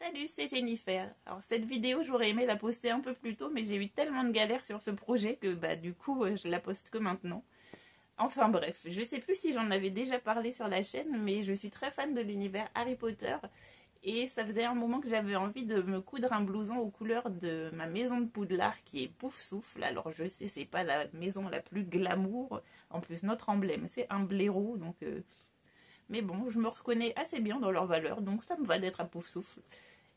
Salut, c'est Jennifer. Alors cette vidéo, j'aurais aimé la poster un peu plus tôt, mais j'ai eu tellement de galères sur ce projet que du coup, je la poste que maintenant. Enfin bref, je sais plus si j'en avais déjà parlé sur la chaîne, mais je suis très fan de l'univers Harry Potter. Et ça faisait un moment que j'avais envie de me coudre un blouson aux couleurs de ma maison de Poudlard qui est Poufsouffle. Alors je sais, c'est pas la maison la plus glamour. En plus, notre emblème, c'est un blaireau, donc... Mais bon, je me reconnais assez bien dans leurs valeurs, donc ça me va d'être à Poufsouffle.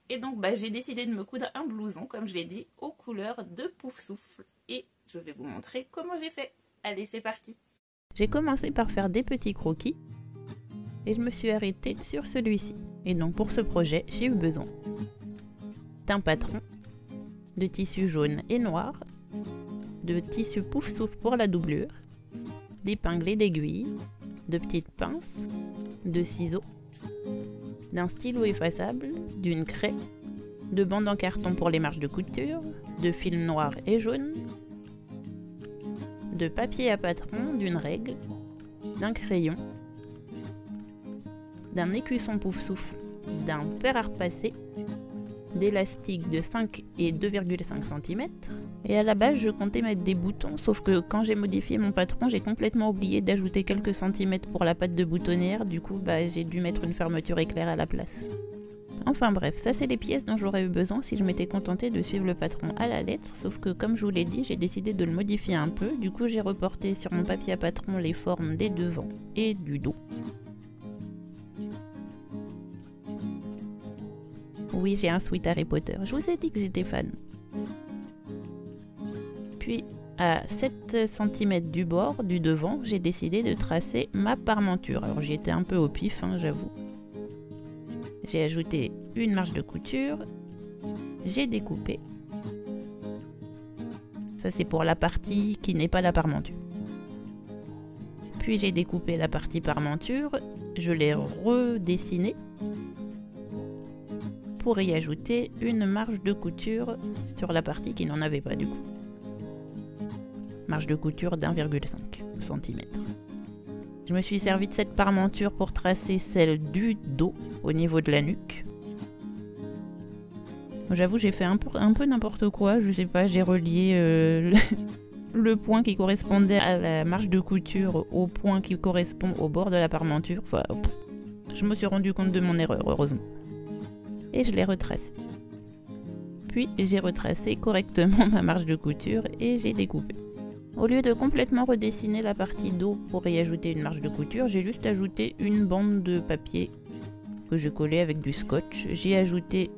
Et donc j'ai décidé de me coudre un blouson, comme je l'ai dit, aux couleurs de Poufsouffle. Et je vais vous montrer comment j'ai fait. Allez, c'est parti. J'ai commencé par faire des petits croquis et je me suis arrêtée sur celui-ci. Et donc pour ce projet, j'ai eu besoin d'un patron, de tissu jaune et noir, de tissu Poufsouffle pour la doublure, d'épingles et d'aiguilles, de petites pinces, de ciseaux, d'un stylo effaçable, d'une craie, de bandes en carton pour les marges de couture, de fil noir et jaune, de papier à patron, d'une règle, d'un crayon, d'un écusson Poufsouffle, d'un fer à repasser, d'élastique de 5 et 2,5 cm. Et à la base, je comptais mettre des boutons, sauf que quand j'ai modifié mon patron, j'ai complètement oublié d'ajouter quelques centimètres pour la patte de boutonnière. Du coup, j'ai dû mettre une fermeture éclair à la place. Enfin bref, ça c'est les pièces dont j'aurais eu besoin si je m'étais contentée de suivre le patron à la lettre, sauf que comme je vous l'ai dit, j'ai décidé de le modifier un peu. Du coup, j'ai reporté sur mon papier à patron les formes des devants et du dos. Oui, j'ai un sweat Harry Potter. Je vous ai dit que j'étais fan. Puis, à 7 cm du bord, du devant, j'ai décidé de tracer ma parmenture. Alors, j'y étais un peu au pif, j'avoue. J'ai ajouté une marge de couture. J'ai découpé. Ça, c'est pour la partie qui n'est pas la parmenture. Puis, j'ai découpé la partie parmenture. Je l'ai redessinée pour y ajouter une marge de couture sur la partie qui n'en avait pas du coup. Marge de couture d'1,5 cm. Je me suis servi de cette parmenture pour tracer celle du dos au niveau de la nuque. J'avoue, j'ai fait un peu n'importe quoi, je sais pas, j'ai relié le point qui correspondait à la marge de couture au point qui correspond au bord de la parmenture. Enfin, je me suis rendu compte de mon erreur, heureusement. Et je l'ai retracé. Puis j'ai retracé correctement ma marge de couture et j'ai découpé. Au lieu de complètement redessiner la partie dos pour y ajouter une marge de couture, j'ai juste ajouté une bande de papier que je collais avec du scotch. J'ai ajouté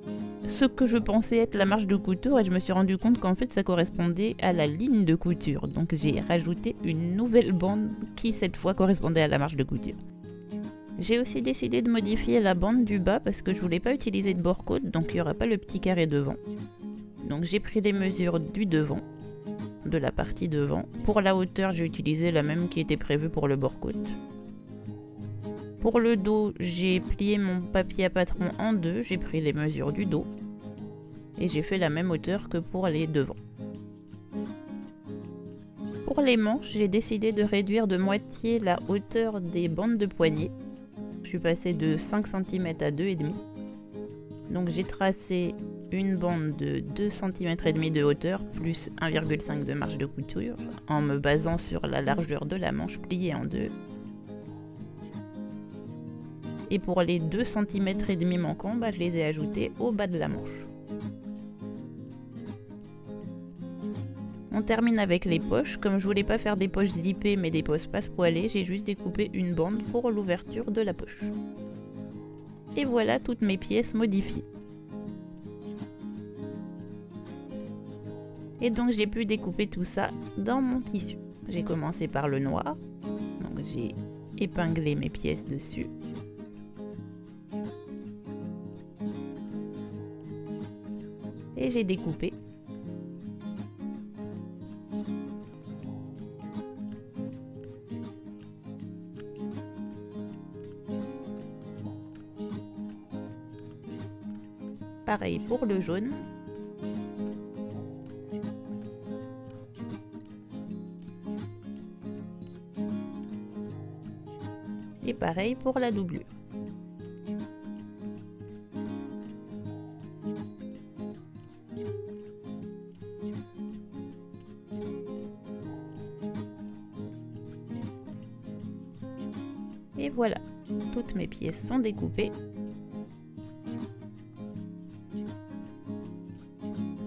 ce que je pensais être la marge de couture et je me suis rendu compte qu'en fait ça correspondait à la ligne de couture. Donc j'ai rajouté une nouvelle bande qui cette fois correspondait à la marge de couture. J'ai aussi décidé de modifier la bande du bas parce que je voulais pas utiliser de bord-côte, donc il n'y aura pas le petit carré devant. Donc j'ai pris les mesures du devant, de la partie devant. Pour la hauteur, j'ai utilisé la même qui était prévue pour le bord-côte. Pour le dos, j'ai plié mon papier à patron en deux, j'ai pris les mesures du dos. Et j'ai fait la même hauteur que pour les devants. Pour les manches, j'ai décidé de réduire de moitié la hauteur des bandes de poignet. Je suis passée de 5 cm à 2,5 cm. Donc j'ai tracé une bande de 2 cm et demi de hauteur plus 1,5 cm de marge de couture en me basant sur la largeur de la manche pliée en deux. Et pour les 2 cm et demi manquants, je les ai ajoutés au bas de la manche. On termine avec les poches. Comme je voulais pas faire des poches zippées mais des poches passepoilées, j'ai juste découpé une bande pour l'ouverture de la poche. Et voilà toutes mes pièces modifiées. Et donc j'ai pu découper tout ça dans mon tissu. J'ai commencé par le noir. Donc j'ai épinglé mes pièces dessus. Et j'ai découpé. Pareil pour le jaune. Et pareil pour la doublure. voilà, toutes mes pièces sont découpées.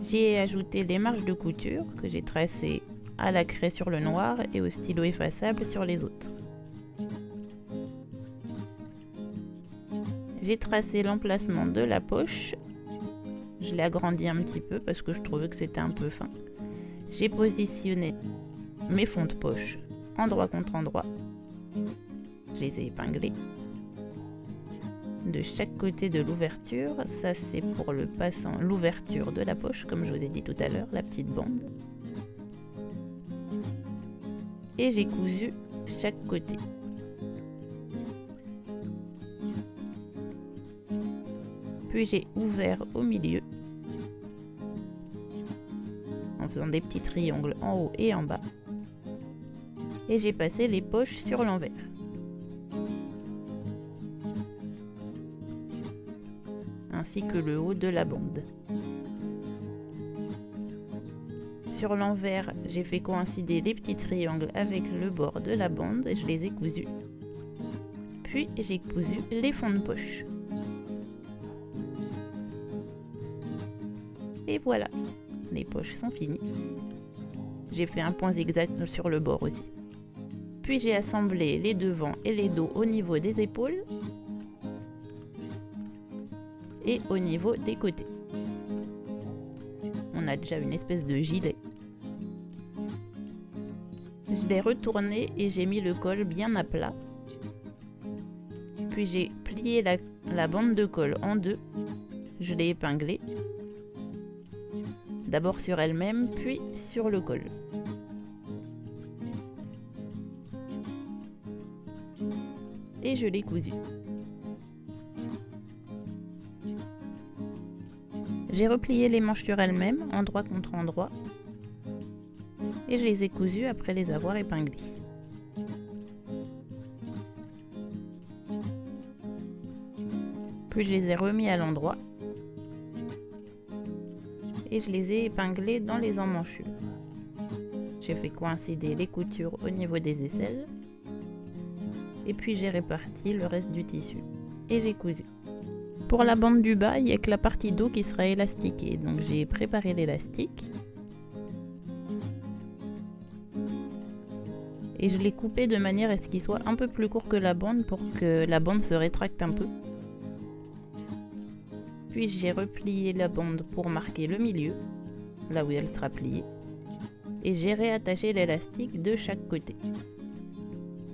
J'ai ajouté les marges de couture que j'ai tracées à la craie sur le noir et au stylo effaçable sur les autres. J'ai tracé l'emplacement de la poche. Je l'ai agrandi un petit peu parce que je trouvais que c'était un peu fin. J'ai positionné mes fonds de poche endroit contre endroit. Je les ai épinglés de chaque côté de l'ouverture. Ça, c'est pour le passant, l'ouverture de la poche, comme je vous ai dit tout à l'heure, la petite bande. Et j'ai cousu chaque côté. Puis j'ai ouvert au milieu en faisant des petits triangles en haut et en bas. Et j'ai passé les poches sur l'envers. Ainsi que le haut de la bande. Sur l'envers, j'ai fait coïncider les petits triangles avec le bord de la bande et je les ai cousus. Puis j'ai cousu les fonds de poche. Et voilà, les poches sont finies. J'ai fait un point zigzag sur le bord aussi. Puis j'ai assemblé les devants et les dos au niveau des épaules et au niveau des côtés. On a déjà une espèce de gilet. Je l'ai retourné et j'ai mis le col bien à plat. Puis j'ai plié la bande de colle en deux. Je l'ai épinglée. D'abord sur elle-même, puis sur le col. Et je l'ai cousu. J'ai replié les manches sur elles-mêmes, endroit contre endroit. Et je les ai cousues après les avoir épinglées. Puis je les ai remis à l'endroit. Et je les ai épinglés dans les emmanchures. J'ai fait coïncider les coutures au niveau des aisselles. Et puis j'ai réparti le reste du tissu. Et j'ai cousu. Pour la bande du bas, il n'y a que la partie dos qui sera élastiquée. Donc j'ai préparé l'élastique. Et je l'ai coupé de manière à ce qu'il soit un peu plus court que la bande pour que la bande se rétracte un peu. Puis j'ai replié la bande pour marquer le milieu, là où elle sera pliée. Et j'ai réattaché l'élastique de chaque côté.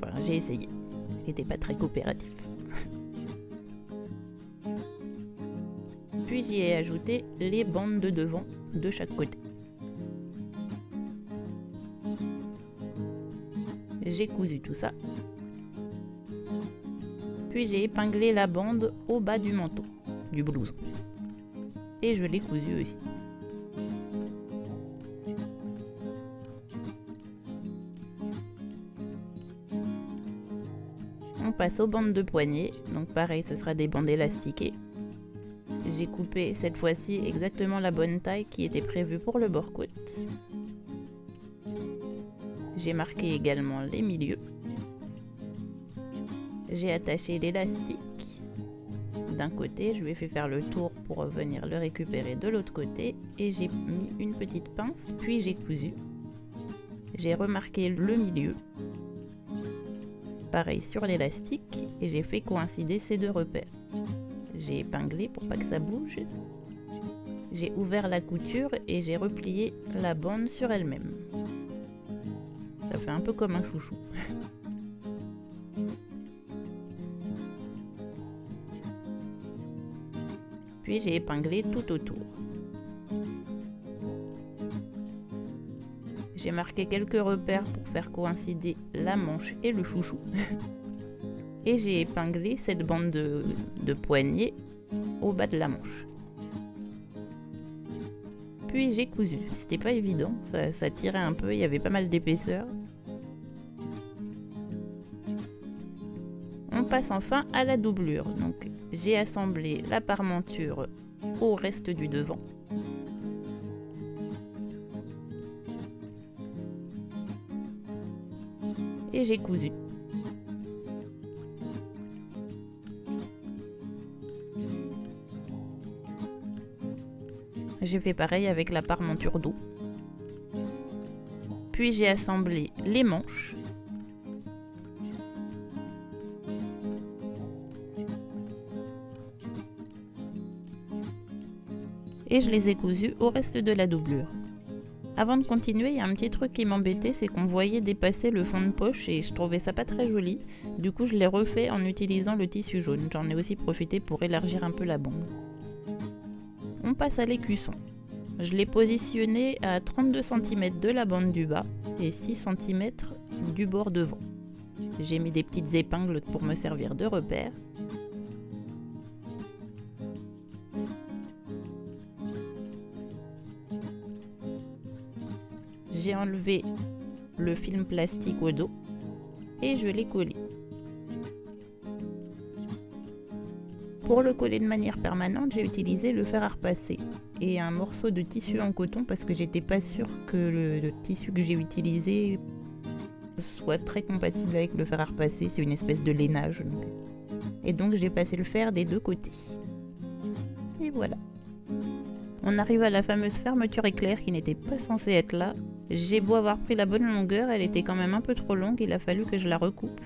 Enfin, j'ai essayé. Il n'était pas très coopératif. Puis j'y ai ajouté les bandes de devant de chaque côté. J'ai cousu tout ça. Puis j'ai épinglé la bande au bas du manteau, du blouson. Et je l'ai cousu aussi. On passe aux bandes de poignet. Donc pareil, ce sera des bandes élastiquées. J'ai coupé cette fois-ci exactement la bonne taille qui était prévue pour le bord-côte. J'ai marqué également les milieux. J'ai attaché l'élastique d'un côté, je lui ai fait faire le tour pour venir le récupérer de l'autre côté et j'ai mis une petite pince, puis j'ai cousu. J'ai remarqué le milieu, pareil sur l'élastique, et j'ai fait coïncider ces deux repères. J'ai épinglé pour pas que ça bouge. J'ai ouvert la couture et j'ai replié la bande sur elle-même. Ça fait un peu comme un chouchou. Puis j'ai épinglé tout autour. J'ai marqué quelques repères pour faire coïncider la manche et le chouchou. Et j'ai épinglé cette bande de poignet au bas de la manche. Puis j'ai cousu. C'était pas évident, ça tirait un peu, il y avait pas mal d'épaisseur. On passe enfin à la doublure. Donc j'ai assemblé la parmenture au reste du devant. Et j'ai cousu. J'ai fait pareil avec la parmenture dos. Puis j'ai assemblé les manches. Et je les ai cousus au reste de la doublure. Avant de continuer, il y a un petit truc qui m'embêtait, c'est qu'on voyait dépasser le fond de poche et je trouvais ça pas très joli. Du coup, je l'ai refait en utilisant le tissu jaune. J'en ai aussi profité pour élargir un peu la bande. On passe à l'écusson. Je l'ai positionné à 32 cm de la bande du bas et 6 cm du bord devant. J'ai mis des petites épingles pour me servir de repère. J'ai enlevé le film plastique au dos et je l'ai collé. Pour le coller de manière permanente, j'ai utilisé le fer à repasser et un morceau de tissu en coton parce que j'étais pas sûre que le tissu que j'ai utilisé soit très compatible avec le fer à repasser. C'est une espèce de lainage. Et donc j'ai passé le fer des deux côtés. Et voilà. On arrive à la fameuse fermeture éclair qui n'était pas censée être là. J'ai beau avoir pris la bonne longueur, elle était quand même un peu trop longue, il a fallu que je la recoupe.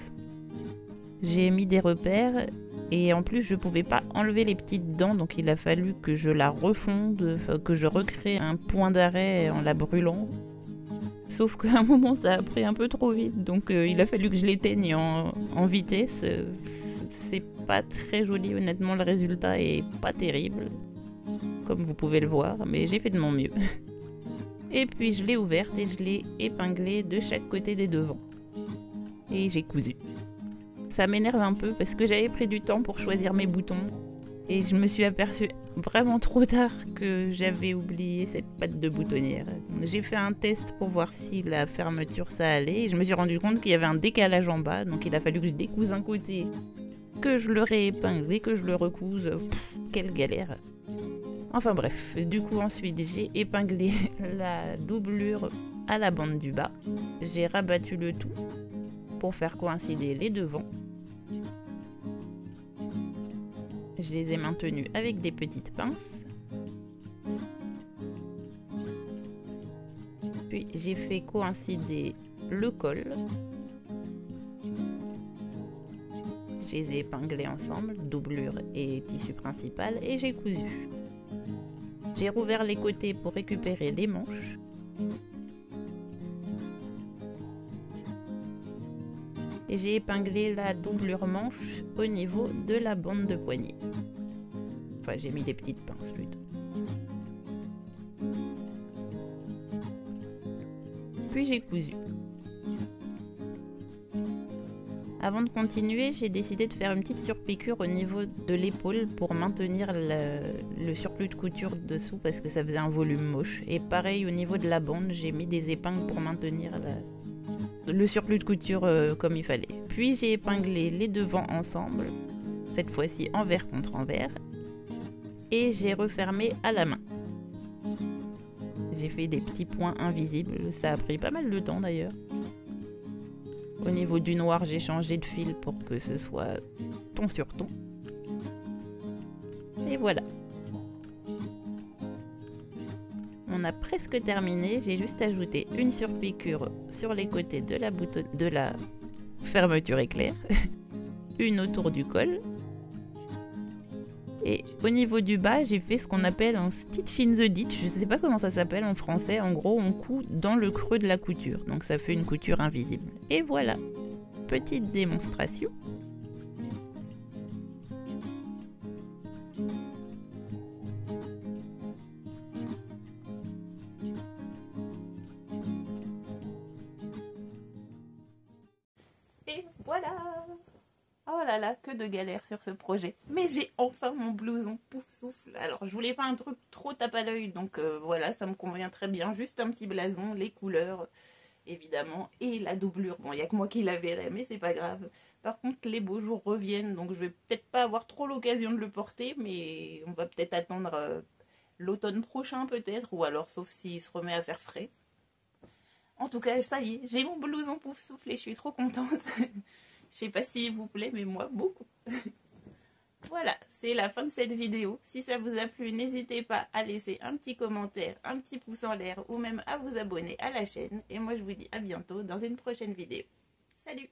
J'ai mis des repères et en plus je pouvais pas enlever les petites dents, donc il a fallu que je la refonde, que je recrée un point d'arrêt en la brûlant. Sauf qu'à un moment ça a pris un peu trop vite, donc il a fallu que je l'éteigne en vitesse. C'est pas très joli honnêtement, le résultat est pas terrible, comme vous pouvez le voir, mais j'ai fait de mon mieux. Et puis je l'ai ouverte et je l'ai épinglée de chaque côté des devants. Et j'ai cousu. Ça m'énerve un peu parce que j'avais pris du temps pour choisir mes boutons. Et je me suis aperçue vraiment trop tard que j'avais oublié cette patte de boutonnière. J'ai fait un test pour voir si la fermeture ça allait. Et je me suis rendu compte qu'il y avait un décalage en bas. Donc il a fallu que je découse un côté, que je le réépingle et que je le recouse. Quelle galère! Enfin bref, du coup ensuite j'ai épinglé la doublure à la bande du bas. J'ai rabattu le tout pour faire coïncider les devants. Je les ai maintenus avec des petites pinces. Puis j'ai fait coïncider le col. Je les ai épinglés ensemble, doublure et tissu principal, et j'ai cousu. J'ai rouvert les côtés pour récupérer les manches. Et j'ai épinglé la doublure manche au niveau de la bande de poignet. Enfin, j'ai mis des petites pinces plutôt. Puis j'ai cousu. Avant de continuer, j'ai décidé de faire une petite surpiqûre au niveau de l'épaule pour maintenir le surplus de couture dessous parce que ça faisait un volume moche. Et pareil au niveau de la bande, j'ai mis des épingles pour maintenir le surplus de couture comme il fallait. Puis j'ai épinglé les devants ensemble, cette fois-ci envers contre envers. Et j'ai refermé à la main. J'ai fait des petits points invisibles, ça a pris pas mal de temps d'ailleurs. Au niveau du noir, j'ai changé de fil pour que ce soit ton sur ton. Et voilà. On a presque terminé, j'ai juste ajouté une surpiqûre sur les côtés de la fermeture éclair, une autour du col. Et au niveau du bas, j'ai fait ce qu'on appelle un stitch in the ditch. Je ne sais pas comment ça s'appelle en français. En gros, on coud dans le creux de la couture. Donc ça fait une couture invisible. Et voilà, petite démonstration. Et voilà! Oh là là, que de galères sur ce projet. Mais j'ai enfin mon blouson pouf souffle. Alors, je voulais pas un truc trop tape à l'œil, donc voilà, ça me convient très bien. Juste un petit blason, les couleurs, évidemment, et la doublure. Bon, il n'y a que moi qui la verrai, mais c'est pas grave. Par contre, les beaux jours reviennent, donc je vais peut-être pas avoir trop l'occasion de le porter, mais on va peut-être attendre l'automne prochain peut-être, ou alors sauf s'il se remet à faire frais. En tout cas, ça y est, j'ai mon blouson pouf souffle et je suis trop contente. Je sais pas s'il vous plaît, mais moi, beaucoup. Voilà, c'est la fin de cette vidéo. Si ça vous a plu, n'hésitez pas à laisser un petit commentaire, un petit pouce en l'air ou même à vous abonner à la chaîne. Et moi je vous dis à bientôt dans une prochaine vidéo. Salut!